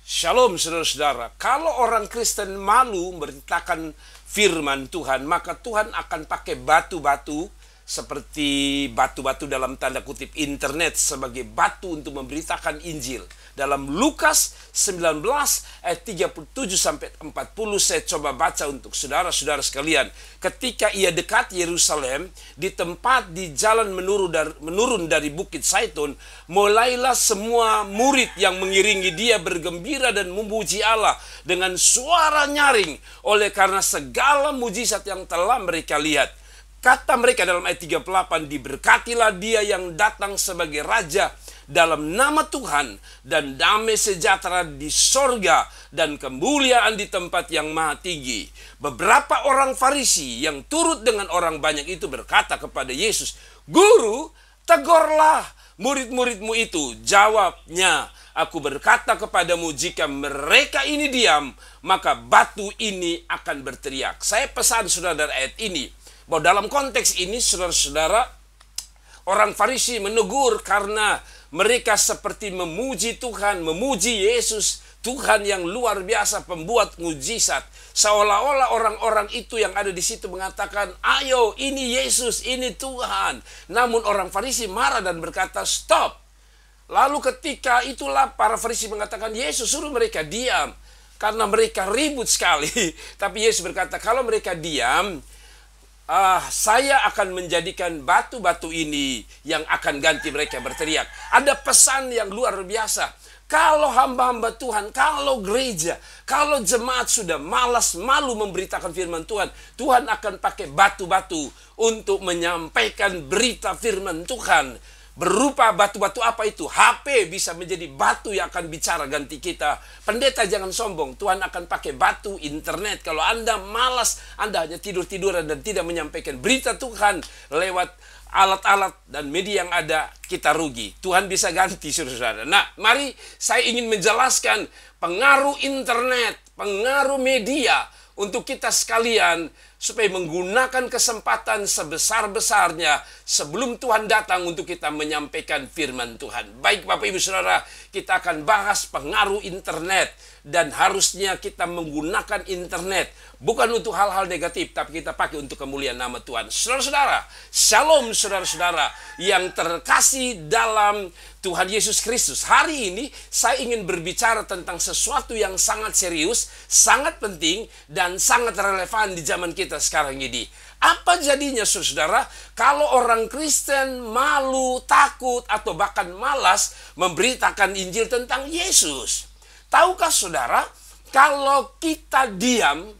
Shalom saudara-saudara, kalau orang Kristen malu memberitakan firman Tuhan, maka Tuhan akan pakai batu-batu seperti batu-batu dalam tanda kutip internet sebagai batu untuk memberitakan Injil. Dalam Lukas 19 ayat 37 sampai 40 saya coba baca untuk saudara-saudara sekalian. Ketika ia dekat Yerusalem, di tempat di jalan menurun dari Bukit Zaitun, mulailah semua murid yang mengiringi dia bergembira dan memuji Allah dengan suara nyaring oleh karena segala mujizat yang telah mereka lihat. Kata mereka dalam ayat 38, diberkatilah dia yang datang sebagai raja dalam nama Tuhan, dan damai sejahtera di sorga dan kemuliaan di tempat yang maha tinggi. Beberapa orang Farisi yang turut dengan orang banyak itu berkata kepada Yesus, "Guru, tegurlah murid-muridmu itu." Jawabnya, "Aku berkata kepadamu, jika mereka ini diam, maka batu ini akan berteriak." Saya pesan saudara dari ayat ini, bahwa dalam konteks ini saudara-saudara, orang Farisi menegur karena mereka seperti memuji Tuhan, memuji Yesus, Tuhan yang luar biasa, pembuat mujizat. Seolah-olah orang-orang itu yang ada di situ mengatakan, "Ayo, ini Yesus, ini Tuhan." Namun orang Farisi marah dan berkata, "Stop." Lalu ketika itulah para Farisi mengatakan, "Yesus, suruh mereka diam." Karena mereka ribut sekali. Tapi Yesus berkata, "Kalau mereka diam, saya akan menjadikan batu-batu ini yang akan ganti mereka berteriak." Ada pesan yang luar biasa. Kalau hamba-hamba Tuhan, kalau gereja, kalau jemaat sudah malas, malu memberitakan firman Tuhan, Tuhan akan pakai batu-batu untuk menyampaikan berita firman Tuhan. Berupa batu-batu apa itu? HP bisa menjadi batu yang akan bicara ganti kita. Pendeta jangan sombong, Tuhan akan pakai batu internet. Kalau Anda malas, Anda hanya tidur-tiduran dan tidak menyampaikan berita Tuhan lewat alat-alat dan media yang ada, kita rugi. Tuhan bisa ganti, saudara-saudara. Nah, mari saya ingin menjelaskan pengaruh internet, pengaruh media untuk kita sekalian, supaya menggunakan kesempatan sebesar-besarnya sebelum Tuhan datang untuk kita menyampaikan firman Tuhan. Baik Bapak Ibu Saudara, kita akan bahas pengaruh internet. Dan harusnya kita menggunakan internet bukan untuk hal-hal negatif, tapi kita pakai untuk kemuliaan nama Tuhan. Saudara-saudara, shalom saudara-saudara yang terkasih dalam Tuhan Yesus Kristus. Hari ini saya ingin berbicara tentang sesuatu yang sangat serius, sangat penting, dan sangat relevan di zaman kita sekarang ini. Apa jadinya saudara kalau orang Kristen malu, takut, atau bahkan malas memberitakan Injil tentang Yesus? Tahukah saudara, kalau kita diam,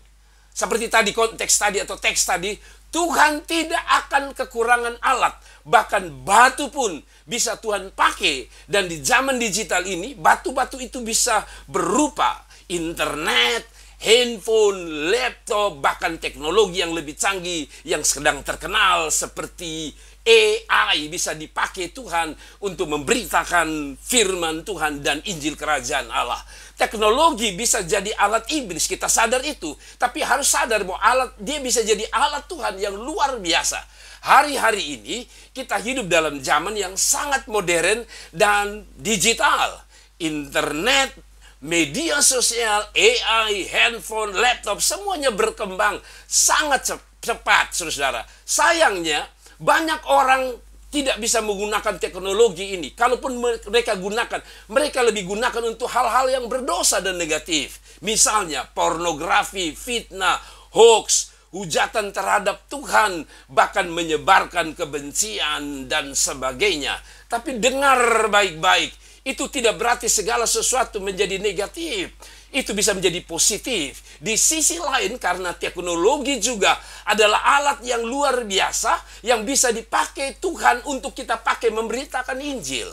seperti tadi konteks tadi atau teks tadi, Tuhan tidak akan kekurangan alat. Bahkan batu pun bisa Tuhan pakai. Dan di zaman digital ini, batu-batu itu bisa berupa internet, handphone, laptop, bahkan teknologi yang lebih canggih yang sedang terkenal seperti AI bisa dipakai Tuhan untuk memberitakan firman Tuhan dan Injil Kerajaan Allah. Teknologi bisa jadi alat iblis, kita sadar itu. Tapi harus sadar bahwa dia bisa jadi alat Tuhan yang luar biasa. Hari-hari ini kita hidup dalam zaman yang sangat modern dan digital. Internet, media sosial, AI, handphone, laptop, semuanya berkembang sangat cepat, saudara. Sayangnya, banyak orang tidak bisa menggunakan teknologi ini. Kalaupun mereka gunakan, mereka lebih gunakan untuk hal-hal yang berdosa dan negatif. Misalnya pornografi, fitnah, hoax, hujatan terhadap Tuhan, bahkan menyebarkan kebencian dan sebagainya. Tapi dengar baik-baik, itu tidak berarti segala sesuatu menjadi negatif. Itu bisa menjadi positif. Di sisi lain, karena teknologi juga adalah alat yang luar biasa yang bisa dipakai Tuhan untuk kita pakai memberitakan Injil.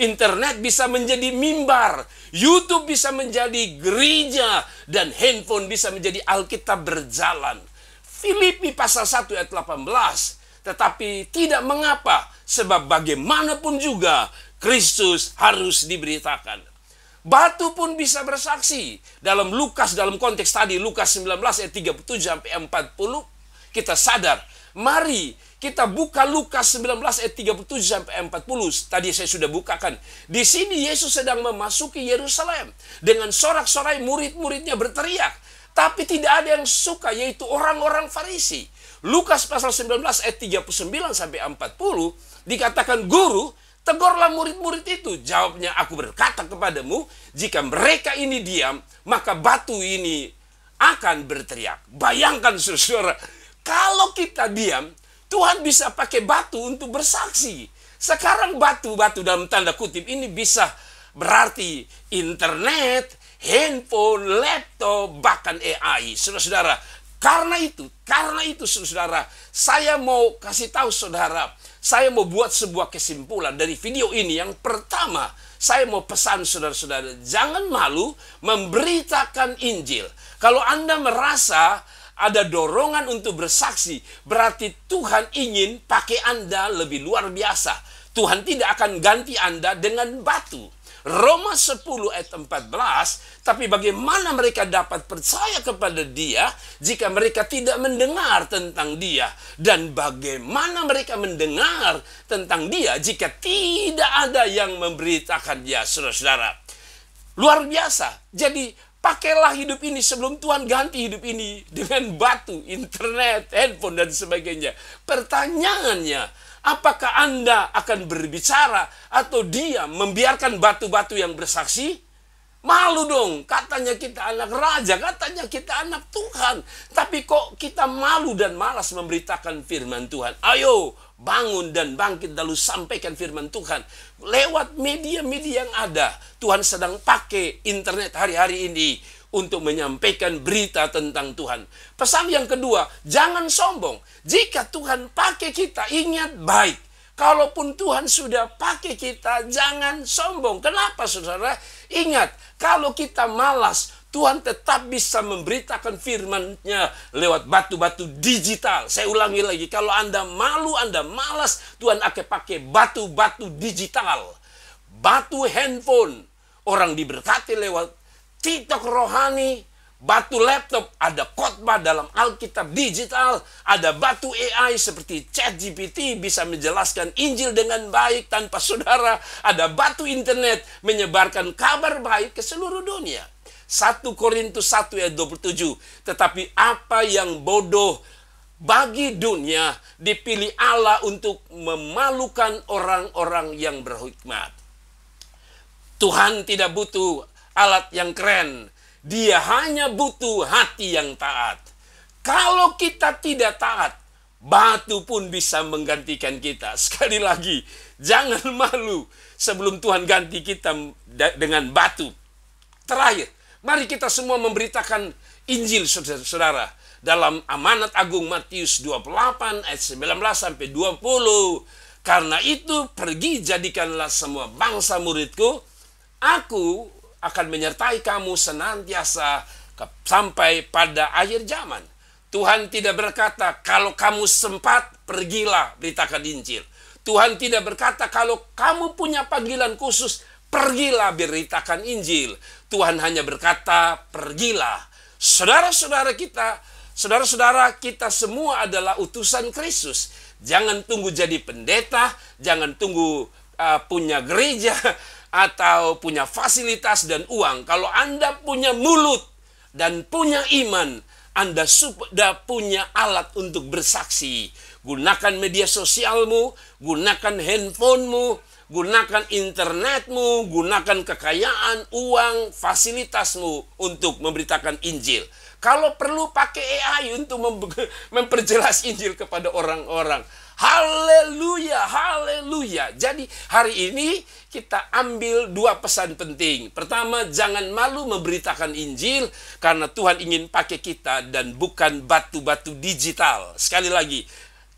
Internet bisa menjadi mimbar, YouTube bisa menjadi gereja, dan handphone bisa menjadi Alkitab berjalan. Filipi pasal 1 ayat 18. Tetapi tidak mengapa, sebab bagaimanapun juga Kristus harus diberitakan. Batu pun bisa bersaksi. Dalam Lukas, dalam konteks tadi, Lukas 19 ayat 37 sampai 40, kita sadar Mari kita buka Lukas 19 ayat 37 sampai 40. Tadi saya sudah bukakan. Di sini Yesus sedang memasuki Yerusalem. Dengan sorak-sorai murid-muridnya berteriak. Tapi tidak ada yang suka, yaitu orang-orang Farisi. Lukas pasal 19 ayat 39 sampai 40 dikatakan, "Guru, tegurlah murid-murid itu." Jawabnya, "Aku berkata kepadamu, jika mereka ini diam, maka batu ini akan berteriak." Bayangkan saudara, kalau kita diam, Tuhan bisa pakai batu untuk bersaksi. Sekarang batu-batu dalam tanda kutip ini bisa berarti internet, handphone, laptop, bahkan AI. Saudara-saudara, karena itu saudara, saya mau kasih tahu saudara, saya mau buat sebuah kesimpulan dari video ini. Yang pertama, saya mau pesan saudara-saudara, jangan malu memberitakan Injil. Kalau Anda merasa ada dorongan untuk bersaksi, berarti Tuhan ingin pakai Anda lebih luar biasa. Tuhan tidak akan ganti Anda dengan batu. Roma 10 ayat 14, tapi bagaimana mereka dapat percaya kepada Dia jika mereka tidak mendengar tentang Dia? Dan bagaimana mereka mendengar tentang Dia jika tidak ada yang memberitakan Dia, saudara-saudara? Luar biasa. Jadi pakailah hidup ini sebelum Tuhan ganti hidup ini dengan batu, internet, handphone, dan sebagainya. Pertanyaannya, apakah Anda akan berbicara atau Dia membiarkan batu-batu yang bersaksi? Malu dong, katanya kita anak raja, katanya kita anak Tuhan. Tapi kok kita malu dan malas memberitakan firman Tuhan? Ayo, bangun dan bangkit lalu sampaikan firman Tuhan. Lewat media-media yang ada. Tuhan sedang pakai internet hari-hari ini untuk menyampaikan berita tentang Tuhan. Pesan yang kedua, jangan sombong. Jika Tuhan pakai kita, ingat baik. Kalaupun Tuhan sudah pakai kita, jangan sombong. Kenapa, saudara? Ingat, kalau kita malas, Tuhan tetap bisa memberitakan firman-Nya lewat batu-batu digital. Saya ulangi lagi, kalau Anda malu, Anda malas, Tuhan akan pakai batu-batu digital. Batu handphone, orang diberkati lewat TikTok rohani. Batu laptop, ada khotbah dalam Alkitab digital. Ada batu AI seperti ChatGPT bisa menjelaskan Injil dengan baik tanpa saudara. Ada batu internet menyebarkan kabar baik ke seluruh dunia. 1 Korintus 1 ayat 27. Tetapi apa yang bodoh bagi dunia dipilih Allah untuk memalukan orang-orang yang berhikmat. Tuhan tidak butuh alat yang keren. Dia hanya butuh hati yang taat. Kalau kita tidak taat, batu pun bisa menggantikan kita. Sekali lagi, jangan malu sebelum Tuhan ganti kita dengan batu. Terakhir, mari kita semua memberitakan Injil, saudara-saudara. Dalam amanat agung Matius 28 ayat 19 sampai 20. Karena itu, pergi jadikanlah semua bangsa muridku. Aku akan menyertai kamu senantiasa sampai pada akhir zaman. Tuhan tidak berkata, kalau kamu sempat, pergilah beritakan Injil. Tuhan tidak berkata, kalau kamu punya panggilan khusus, pergilah beritakan Injil. Tuhan hanya berkata, pergilah. Saudara-saudara kita semua adalah utusan Kristus. Jangan tunggu jadi pendeta, jangan tunggu punya gereja, atau punya fasilitas dan uang. Kalau Anda punya mulut dan punya iman, Anda sudah punya alat untuk bersaksi. Gunakan media sosialmu, gunakan handphonemu, gunakan internetmu, gunakan kekayaan, uang, fasilitasmu untuk memberitakan Injil. Kalau perlu pakai AI untuk memperjelas Injil kepada orang-orang. Haleluya, haleluya. Jadi hari ini kita ambil dua pesan penting. Pertama, jangan malu memberitakan Injil karena Tuhan ingin pakai kita dan bukan batu-batu digital. Sekali lagi,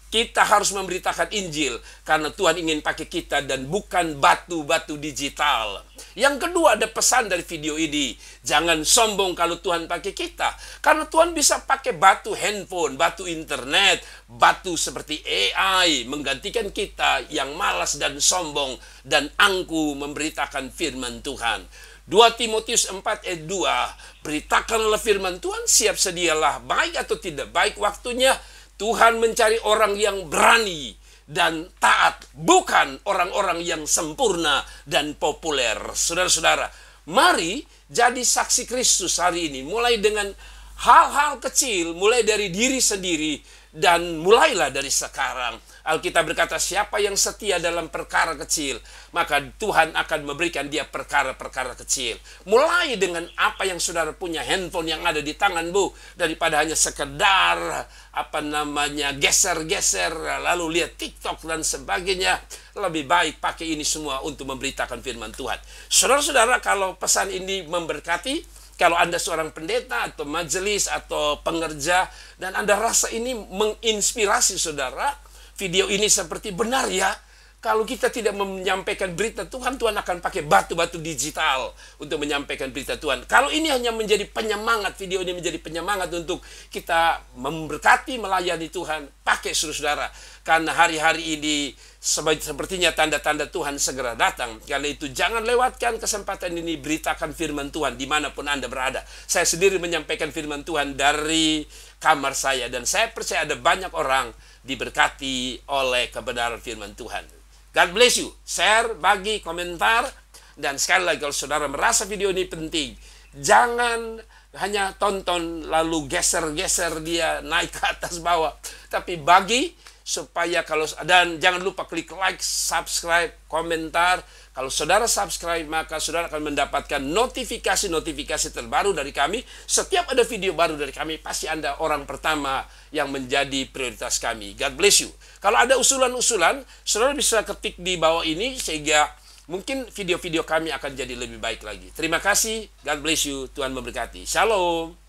kita harus memberitakan Injil karena Tuhan ingin pakai kita dan bukan batu-batu digital. Yang kedua, ada pesan dari video ini. Jangan sombong kalau Tuhan pakai kita. Karena Tuhan bisa pakai batu handphone, batu internet, batu seperti AI menggantikan kita yang malas dan sombong dan angku memberitakan firman Tuhan. 2 Timotius 4 ayat 2, beritakanlah firman Tuhan, siap sedialah, baik atau tidak baik waktunya, Tuhan mencari orang yang berani dan taat, bukan orang-orang yang sempurna dan populer. Saudara-saudara, mari jadi saksi Kristus hari ini, mulai dengan hal-hal kecil, mulai dari diri sendiri, dan mulailah dari sekarang. Alkitab berkata, siapa yang setia dalam perkara kecil, maka Tuhan akan memberikan dia perkara-perkara kecil. Mulai dengan apa yang saudara punya, handphone yang ada di tangan, Bu, daripada hanya sekedar geser-geser, lalu lihat TikTok dan sebagainya. Lebih baik pakai ini semua untuk memberitakan firman Tuhan. Saudara-saudara, kalau pesan ini memberkati, kalau Anda seorang pendeta atau majelis atau pengerja, dan Anda rasa ini menginspirasi saudara, video ini seperti benar ya, kalau kita tidak menyampaikan berita Tuhan, Tuhan akan pakai batu-batu digital untuk menyampaikan berita Tuhan. Kalau ini hanya menjadi penyemangat, video ini menjadi penyemangat untuk kita memberkati, melayani Tuhan, pakai saudara. Karena hari-hari ini sepertinya tanda-tanda Tuhan segera datang. Karena itu jangan lewatkan kesempatan ini, beritakan firman Tuhan dimanapun Anda berada. Saya sendiri menyampaikan firman Tuhan dari kamar saya, dan saya percaya ada banyak orang diberkati oleh kebenaran firman Tuhan. God bless you. Share, bagi, komentar. Dan sekali lagi, kalau saudara merasa video ini penting, jangan hanya tonton lalu geser-geser dia naik ke atas bawah, tapi bagi, supaya dan jangan lupa klik like, subscribe, komentar. Kalau saudara subscribe, maka saudara akan mendapatkan notifikasi-notifikasi terbaru dari kami. Setiap ada video baru dari kami, pasti Anda orang pertama yang menjadi prioritas kami. God bless you. Kalau ada usulan-usulan, saudara bisa ketik di bawah ini, sehingga mungkin video-video kami akan jadi lebih baik lagi. Terima kasih. God bless you. Tuhan memberkati. Shalom.